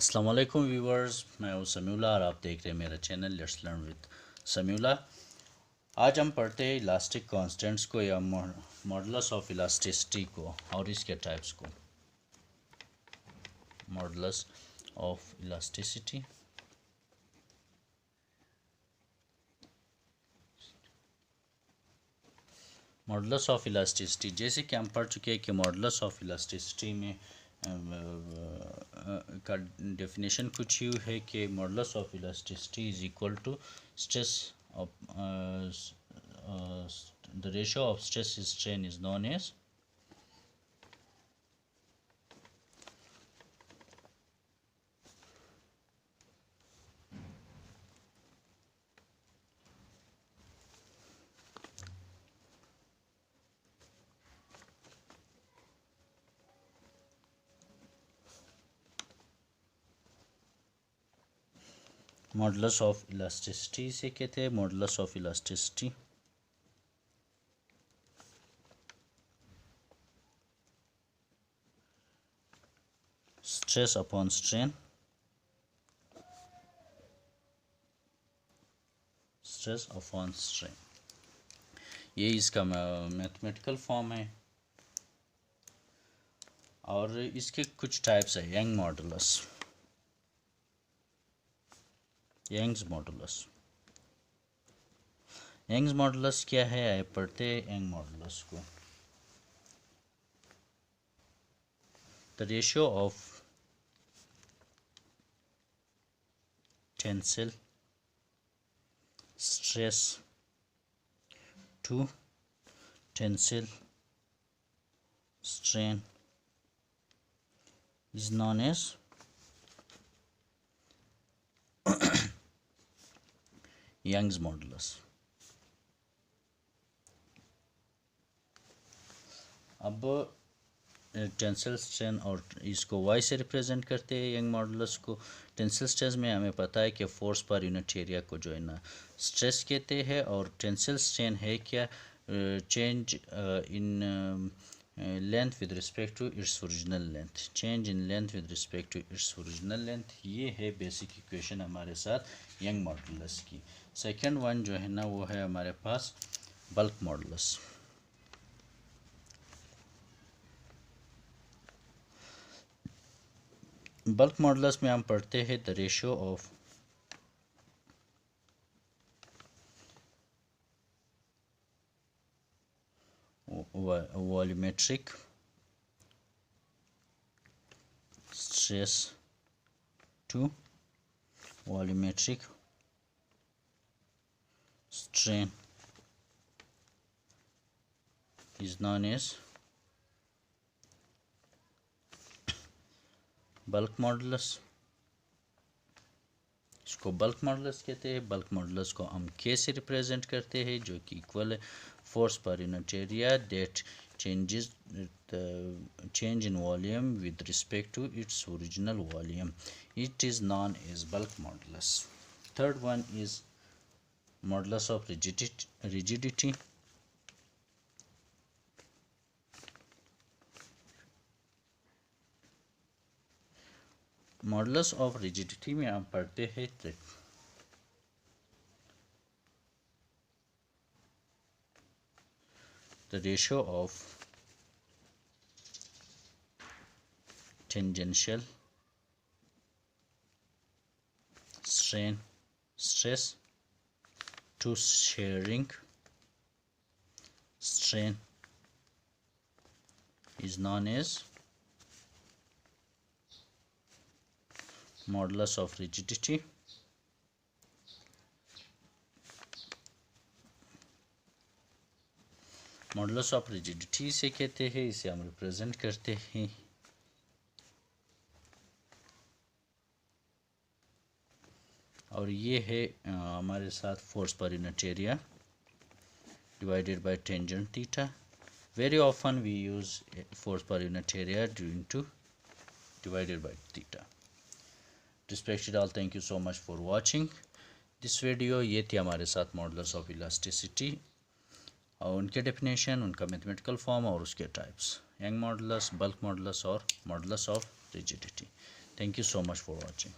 अस्सलाम वालेकुम व्यूवर्स, मैं हूं समीउल्लाह और आप देख रहे हैं मेरा channel let's learn with Samiullah. आज हम पढ़ते हैं इलास्टिक कांस्टेंट्स को या मॉडुलस ऑफ इलास्टिसिटी को और इसके टाइप्स को। Modulus of elasticity, modulus of elasticity जैसे कि हम पढ़ चुके हैं कि मॉडुलस ऑफ इलास्टिसिटी में का डेफिनेशन कुछ यूँ है कि modulus of elasticity is equal to stress of the ratio of stress strain is known as modulus of elasticity से कहते हैं modulus of elasticity stress upon strain, stress upon strain, ये इसका मैथमेटिकल फॉर्म है। और इसके कुछ टाइप्स है। Young modulus, Young's modulus. Young's modulus क्या है, आइए पढ़ते हैं यंग मॉडुलस को। The ratio of tensile stress to tensile strain is known as Young's modulus। अब टेंसिल स्ट्रेन और इसको y से रिप्रेजेंट करते हैं यंग मॉडुलस को। टेंसिल स्ट्रेस में हमें पता है कि फोर्स पर यूनिट एरिया को जो है ना स्ट्रेस कहते हैं, और टेंसिल स्ट्रेन है क्या, change in length with respect to its original length, change in length with respect to its original length. ये है बेसिक इक्वेशन हमारे साथ यंग मॉडुलस की। सेकंड वन जो है ना वो है हमारे पास बल्क मॉडुलस। बल्क मॉडुलस में हम पढ़ते हैं the ratio of volumetric stress to volumetric strain is known as bulk modulus. इसको बल्क मॉडुलस कहते हैं। बल्क मॉडुलस को हम के से रिप्रेजेंट करते हैं जो कि इक्वल है force per unit area that changes the change in volume with respect to its original volume. It is known as bulk modulus. Third one is modulus of rigidity. Modulus of rigidity में हम पढ़ते हैं the ratio of tangential strain stress to shearing strain is known as modulus of rigidity। Modulus of rigidity से कहते हैं, इसे हम represent करते हैं और ये है हमारे साथ force per unit area divided by tangent theta. Very often we use force per unit area due to divided by theta। Respected all, thank you so much for watching this video। ये थी हमारे साथ modulus of elasticity और उनके definition, उनका mathematical form और उसके types, Young modulus, bulk modulus और modulus of rigidity. Thank you so much for watching.